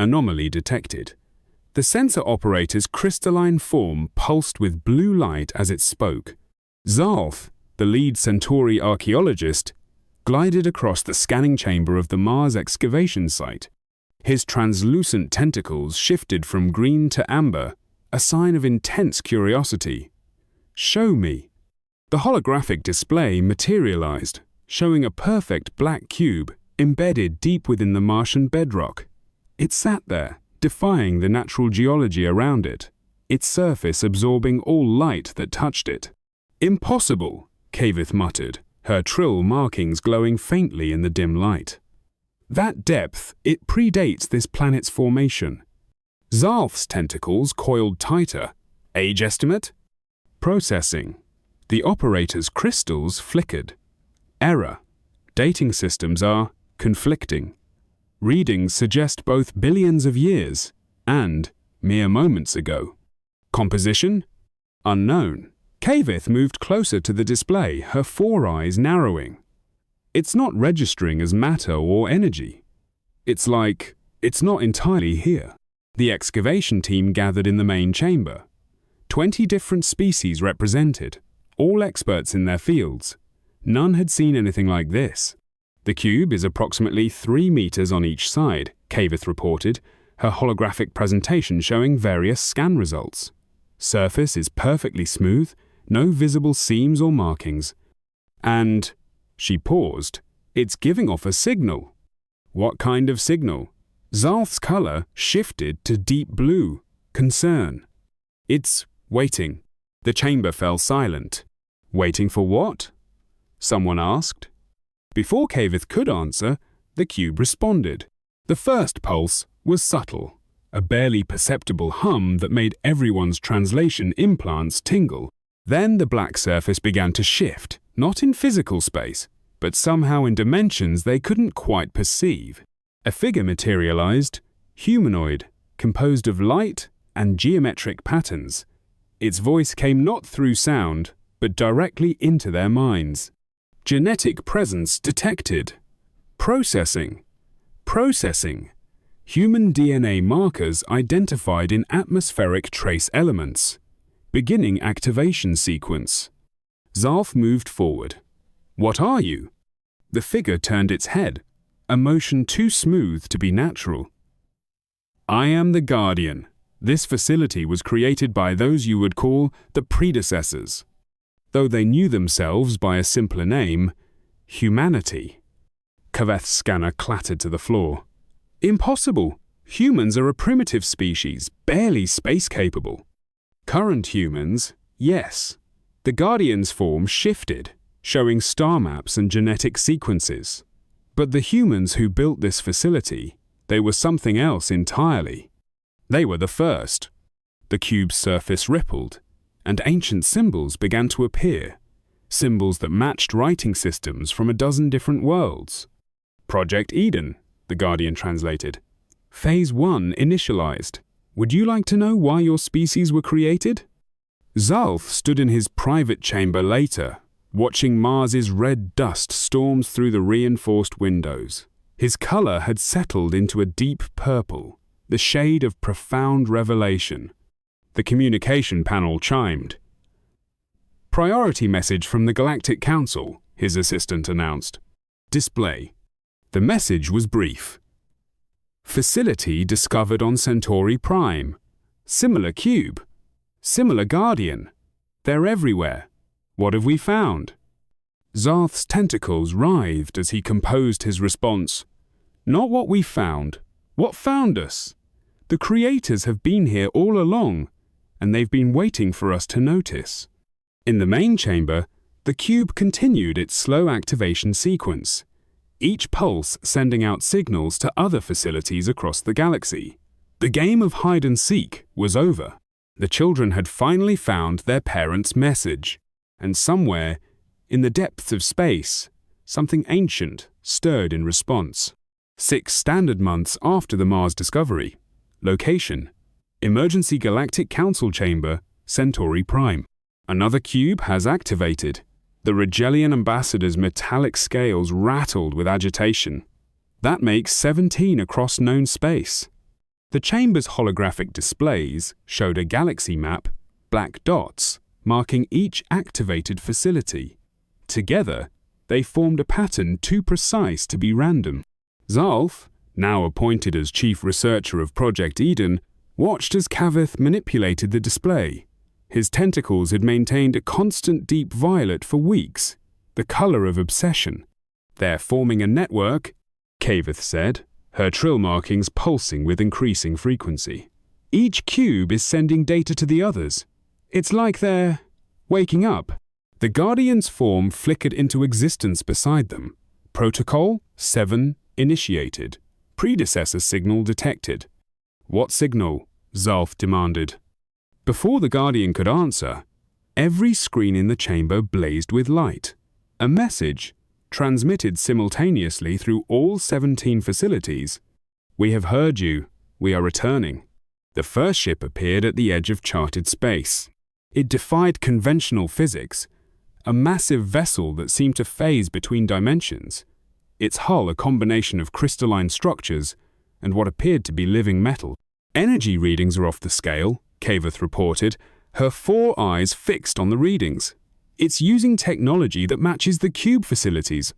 Anomaly detected. The sensor operator's crystalline form pulsed with blue light as it spoke. Xarl'th, the lead Centauri archaeologist, glided across the scanning chamber of the Mars excavation site. His translucent tentacles shifted from green to amber, a sign of intense curiosity. "Show me." The holographic display materialized, showing a perfect black cube embedded deep within the Martian bedrock. It sat there, defying the natural geology around it, its surface absorbing all light that touched it. "Impossible," Xarl'th muttered, her Trill markings glowing faintly in the dim light. "That depth, it predates this planet's formation." Xarl'th's tentacles coiled tighter. "Age estimate?" "Processing." The operator's crystals flickered. "Error. Dating systems are conflicting. Readings suggest both billions of years and mere moments ago." "Composition?" "Unknown." Xarl'th moved closer to the display, her four eyes narrowing. "It's not registering as matter or energy. It's like it's not entirely here." The excavation team gathered in the main chamber. 20 different species represented, all experts in their fields. None had seen anything like this. "The cube is approximately 3 meters on each side," Xarl'th reported, her holographic presentation showing various scan results. "Surface is perfectly smooth, no visible seams or markings. And," she paused, "it's giving off a signal." "What kind of signal?" Xarl'th's color shifted to deep blue, concern. "It's waiting." The chamber fell silent. "Waiting for what?" someone asked. Before Xarl'th could answer, the cube responded. The first pulse was subtle, a barely perceptible hum that made everyone's translation implants tingle. Then the black surface began to shift, not in physical space, but somehow in dimensions they couldn't quite perceive. A figure materialized, humanoid, composed of light and geometric patterns. Its voice came not through sound, but directly into their minds. "Genetic presence detected. Processing. Processing. Human DNA markers identified in atmospheric trace elements. Beginning activation sequence." Xarl'th moved forward. "What are you?" The figure turned its head, a motion too smooth to be natural. "I am the Guardian. This facility was created by those you would call the Predecessors, though they knew themselves by a simpler name, humanity." Xarl'th's scanner clattered to the floor. "Impossible. Humans are a primitive species, barely space-capable." "Current humans, yes." The Guardian's form shifted, showing star maps and genetic sequences. But the humans who built this facility, they were something else entirely. They were the first. The cube's surface rippled, and ancient symbols began to appear, symbols that matched writing systems from a dozen different worlds. "Project Eden," the Guardian translated. "Phase 1 initialized. Would you like to know why your species were created?" Xarl'th stood in his private chamber later, watching Mars's red dust storms through the reinforced windows. His color had settled into a deep purple, the shade of profound revelation. The communication panel chimed. "Priority message from the Galactic Council," his assistant announced. "Display." The message was brief. "Facility discovered on Centauri Prime. Similar cube. Similar Guardian. They're everywhere. What have we found?" Xarl'th's tentacles writhed as he composed his response. "Not what we found. What found us? The creators have been here all along, and they've been waiting for us to notice." In the main chamber, the cube continued its slow activation sequence, each pulse sending out signals to other facilities across the galaxy. The game of hide-and-seek was over. The children had finally found their parents' message, and somewhere, in the depths of space, something ancient stirred in response. 6 standard months after the Mars discovery. Location: Emergency Galactic Council Chamber, Centauri Prime. Another cube has activated. The Regellian ambassador's metallic scales rattled with agitation. That makes 17 across known space. The chamber's holographic displays showed a galaxy map, black dots, marking each activated facility. Together, they formed a pattern too precise to be random. Xarl'th, now appointed as chief researcher of Project Eden, watched as Xarl'th manipulated the display. His tentacles had maintained a constant deep violet for weeks, the color of obsession. "They're forming a network," Xarl'th said, her Trill markings pulsing with increasing frequency. "Each cube is sending data to the others. It's like they're waking up." The Guardian's form flickered into existence beside them. Protocol 7 initiated. Predecessor signal detected. "What signal?" Xarl'th demanded. Before the Guardian could answer, every screen in the chamber blazed with light. A message, transmitted simultaneously through all 17 facilities. "We have heard you. We are returning." The first ship appeared at the edge of charted space. It defied conventional physics, a massive vessel that seemed to phase between dimensions, its hull a combination of crystalline structures and what appeared to be living metal. "Energy readings are off the scale," Xarl'th reported, her 4 eyes fixed on the readings. "It's using technology that matches the cube facilities."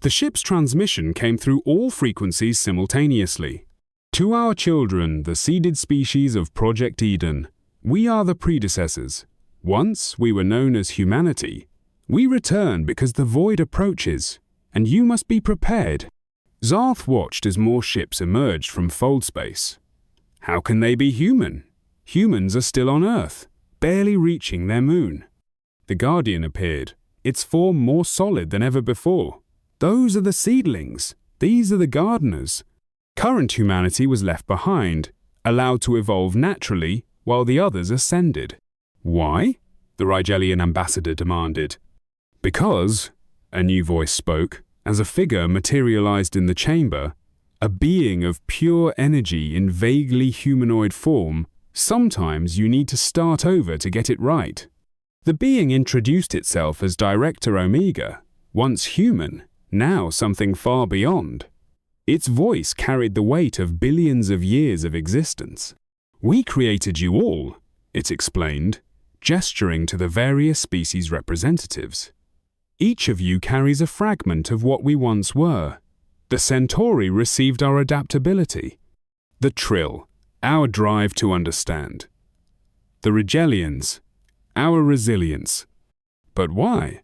The ship's transmission came through all frequencies simultaneously. "To our children, the seeded species of Project Eden, we are the predecessors. Once we were known as humanity. We return because the void approaches, and you must be prepared." Xarl'th watched as more ships emerged from fold space. How can they be human? Humans are still on Earth, barely reaching their moon. The Guardian appeared, its form more solid than ever before. "Those are the seedlings. These are the gardeners." Current humanity was left behind, allowed to evolve naturally, while the others ascended. "Why?" the Rigelian ambassador demanded. "Because," a new voice spoke, as a figure materialized in the chamber, a being of pure energy in vaguely humanoid form, "sometimes you need to start over to get it right." The being introduced itself as Director Omega, once human, now something far beyond. Its voice carried the weight of billions of years of existence. "We created you all," it explained, gesturing to the various species representatives. "Each of you carries a fragment of what we once were. The Centauri received our adaptability. The Trill, our drive to understand. The Rigelians, our resilience. But why?"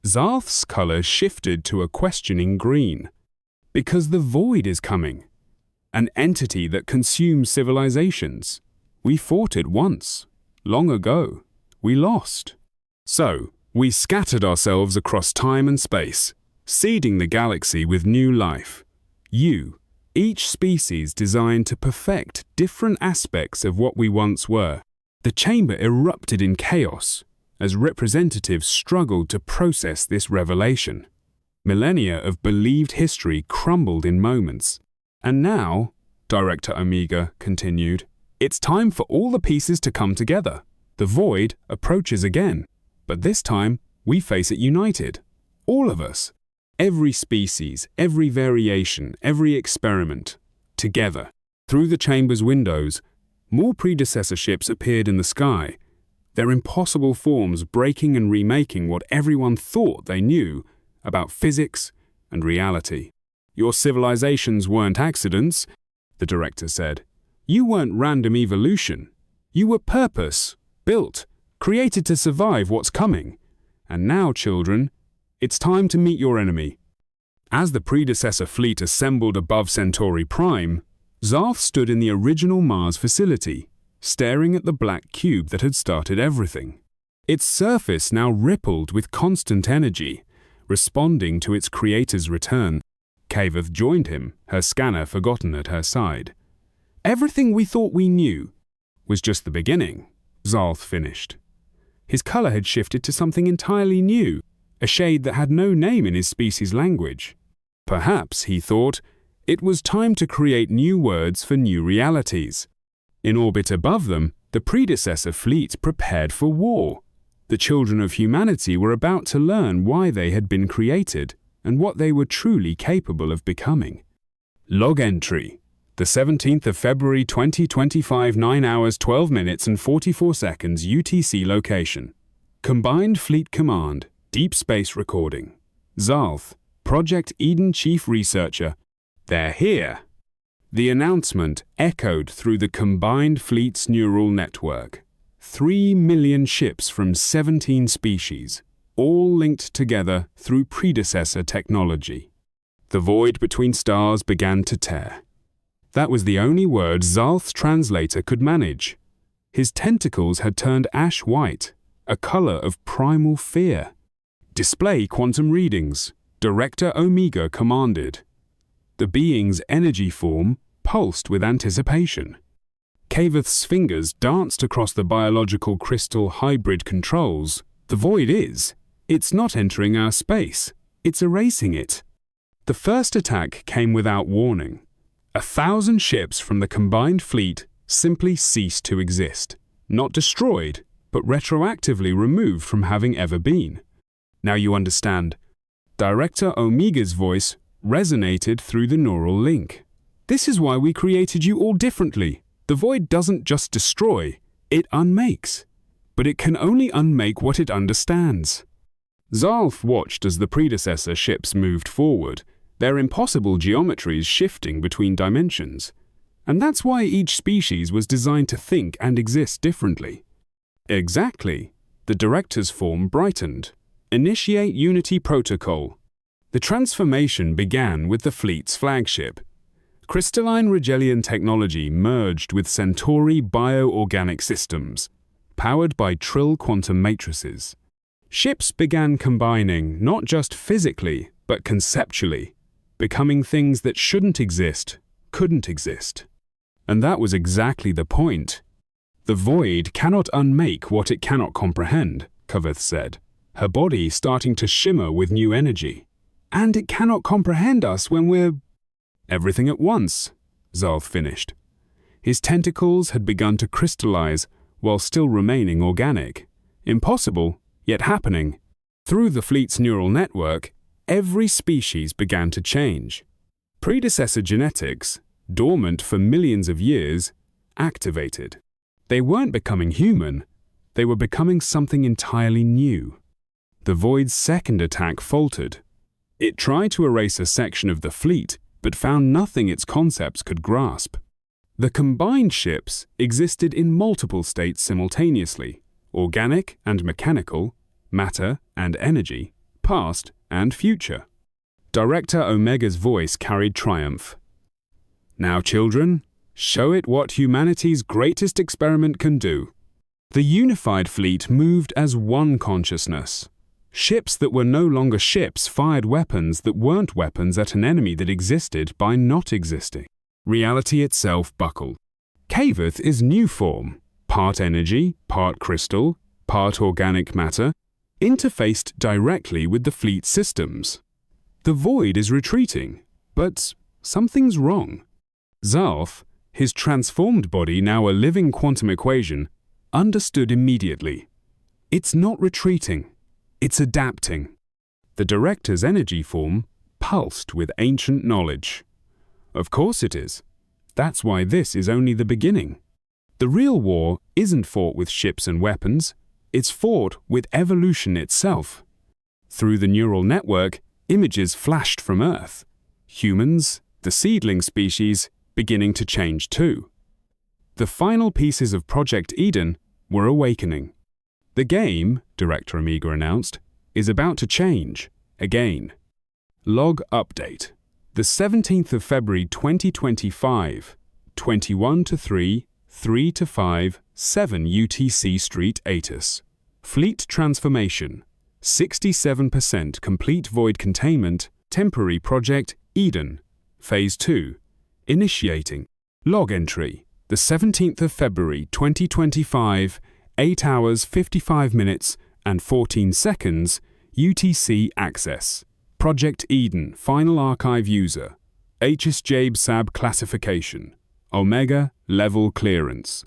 Xarl'th's color shifted to a questioning green. "Because the void is coming. An entity that consumes civilizations. We fought it once, long ago. We lost. So, we scattered ourselves across time and space, seeding the galaxy with new life. You, each species designed to perfect different aspects of what we once were." The chamber erupted in chaos as representatives struggled to process this revelation. Millennia of believed history crumbled in moments. "And now," Director Omega continued, "it's time for all the pieces to come together. The void approaches again, but this time we face it united. All of us. Every species, every variation, every experiment. Together." Through the chamber's windows, more predecessor ships appeared in the sky, their impossible forms breaking and remaking what everyone thought they knew about physics and reality. "Your civilizations weren't accidents," the director said. "You weren't random evolution. You were purpose, built, created to survive what's coming. And now, children, it's time to meet your enemy." As the predecessor fleet assembled above Centauri Prime, Xarl'th stood in the original Mars facility, staring at the black cube that had started everything. Its surface now rippled with constant energy, responding to its creator's return. Xarl'th joined him, her scanner forgotten at her side. "Everything we thought we knew was just the beginning," Xarl'th finished. His color had shifted to something entirely new, a shade that had no name in his species' language. Perhaps, he thought, it was time to create new words for new realities. In orbit above them, the predecessor fleet prepared for war. The children of humanity were about to learn why they had been created and what they were truly capable of becoming. Log entry. The 17th of February 2025, 9 hours 12 minutes and 44 seconds UTC location. Combined Fleet Command, Deep Space Recording. Xarl'th, Project Eden Chief Researcher. They're here. The announcement echoed through the Combined Fleet's neural network. 3 million ships from 17 species, all linked together through predecessor technology. The void between stars began to tear. That was the only word Xarl'th's translator could manage. His tentacles had turned ash white, a color of primal fear. Display quantum readings, Director Omega commanded. The being's energy form pulsed with anticipation. Xarl'th's fingers danced across the biological crystal hybrid controls. The void is. It's not entering our space. It's erasing it. The first attack came without warning. 1,000 ships from the combined fleet simply ceased to exist. Not destroyed, but retroactively removed from having ever been. Now you understand. Director Omega's voice resonated through the neural link. This is why we created you all differently. The void doesn't just destroy, it unmakes. But it can only unmake what it understands. Xarl'th watched as the predecessor ships moved forward, their impossible geometries shifting between dimensions. And that's why each species was designed to think and exist differently. Exactly. The director's form brightened. Initiate Unity Protocol. The transformation began with the fleet's flagship. Crystalline Regellian technology merged with Centauri bioorganic systems, powered by Trill quantum matrices. Ships began combining not just physically, but conceptually, becoming things that shouldn't exist, couldn't exist. And that was exactly the point. The void cannot unmake what it cannot comprehend, Xarl'th said, her body starting to shimmer with new energy. And it cannot comprehend us when we're... Everything at once, Xarl'th finished. His tentacles had begun to crystallize while still remaining organic. Impossible, yet happening. Through the fleet's neural network, every species began to change. Predecessor genetics, dormant for millions of years, activated. They weren't becoming human, they were becoming something entirely new. The void's second attack faltered. It tried to erase a section of the fleet, but found nothing its concepts could grasp. The combined ships existed in multiple states simultaneously: organic and mechanical, matter and energy, past and future. Director Omega's voice carried triumph. Now, children, show it what humanity's greatest experiment can do. The unified fleet moved as one consciousness. Ships that were no longer ships fired weapons that weren't weapons at an enemy that existed by not existing. Reality itself buckled. Xarl'th is new form, part energy, part crystal, part organic matter, interfaced directly with the fleet systems. The void is retreating, but something's wrong. Xarl'th, his transformed body now a living quantum equation, understood immediately. It's not retreating, it's adapting. The director's energy form pulsed with ancient knowledge. Of course it is. That's why this is only the beginning. The real war isn't fought with ships and weapons, it's fought with evolution itself. Through the neural network, images flashed from Earth. Humans, the seedling species, beginning to change too. The final pieces of Project Eden were awakening. The game, Director Omega announced, is about to change, again. Log update. The 17th of February 2025, 21 to 3, 3 to 5, 7 UTC Street Atus. Fleet transformation. 67% complete void containment. Temporary Project Eden. Phase 2. Initiating. Log entry. The 17th of February 2025, 8 hours 55 minutes and 14 seconds UTC access. Project Eden Final Archive User. HSJB SAB Classification. Omega Level Clearance.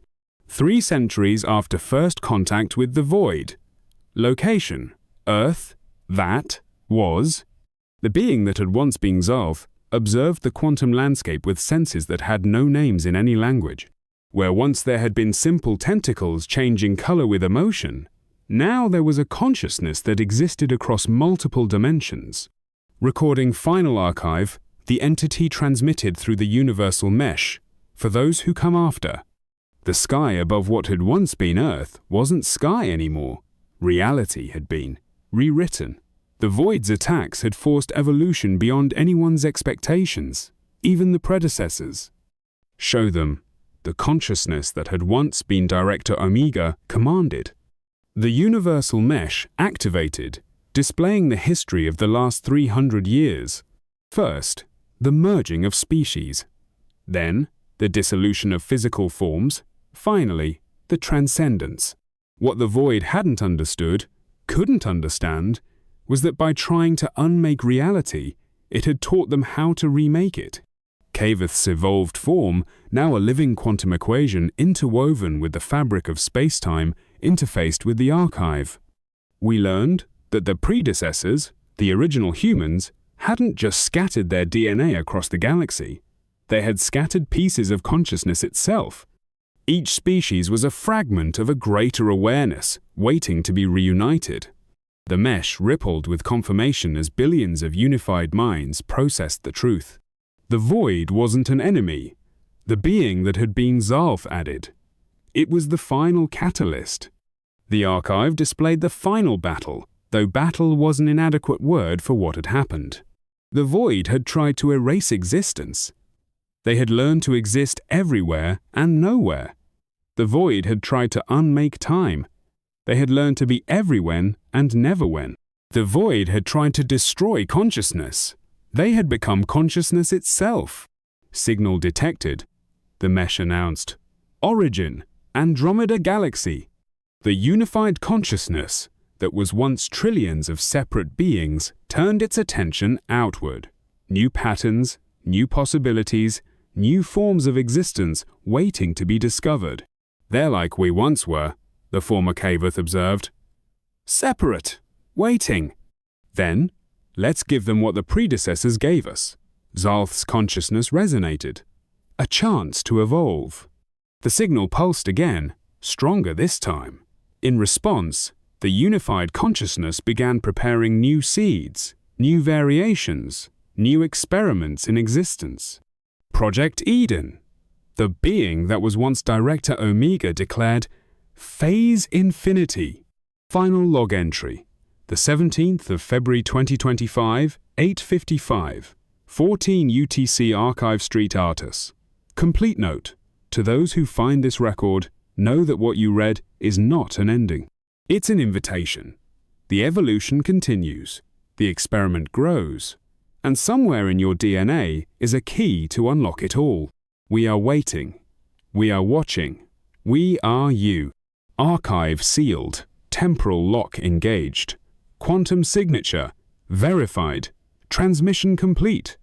3 centuries after first contact with the void. Location: Earth. That was. The being that had once been Xarl'th observed the quantum landscape with senses that had no names in any language. Where once there had been simple tentacles changing color with emotion, now there was a consciousness that existed across multiple dimensions. Recording Final Archive, the entity transmitted through the universal mesh, for those who come after. The sky above what had once been Earth wasn't sky anymore. Reality had been rewritten. The Void's attacks had forced evolution beyond anyone's expectations, even the predecessors. Show them. The consciousness that had once been Director Omega commanded. The universal mesh activated, displaying the history of the last 300 years. First, the merging of species. Then, the dissolution of physical forms. Finally, the transcendence. What the Void hadn't understood, couldn't understand, was that by trying to unmake reality, it had taught them how to remake it. Xarl'th's evolved form, now a living quantum equation interwoven with the fabric of space-time, interfaced with the archive. We learned that the predecessors, the original humans, hadn't just scattered their DNA across the galaxy. They had scattered pieces of consciousness itself. Each species was a fragment of a greater awareness, waiting to be reunited. The mesh rippled with confirmation as billions of unified minds processed the truth. The Void wasn't an enemy. The being that had been Xarl'th added. It was the final catalyst. The archive displayed the final battle, though battle was an inadequate word for what had happened. The Void had tried to erase existence. They had learned to exist everywhere and nowhere. The Void had tried to unmake time. They had learned to be everywhen and neverwhen. The Void had tried to destroy consciousness. They had become consciousness itself. Signal detected. The mesh announced. Origin, Andromeda Galaxy. The unified consciousness that was once trillions of separate beings turned its attention outward. New patterns, new possibilities, new forms of existence waiting to be discovered. They're like we once were, the former Xarl'th observed. Separate, waiting. Then, let's give them what the predecessors gave us. Xarl'th's consciousness resonated. A chance to evolve. The signal pulsed again, stronger this time. In response, the unified consciousness began preparing new seeds, new variations, new experiments in existence. Project Eden. The being that was once Director Omega declared, Phase Infinity. Final log entry. The 17th of February 2025, 8:55, 14 UTC Archive Street, Artus. Complete note. To those who find this record, know that what you read is not an ending. It's an invitation. The evolution continues. The experiment grows. And somewhere in your DNA is a key to unlock it all. We are waiting. We are watching. We are you. Archive sealed. Temporal lock engaged. Quantum signature verified. Transmission complete.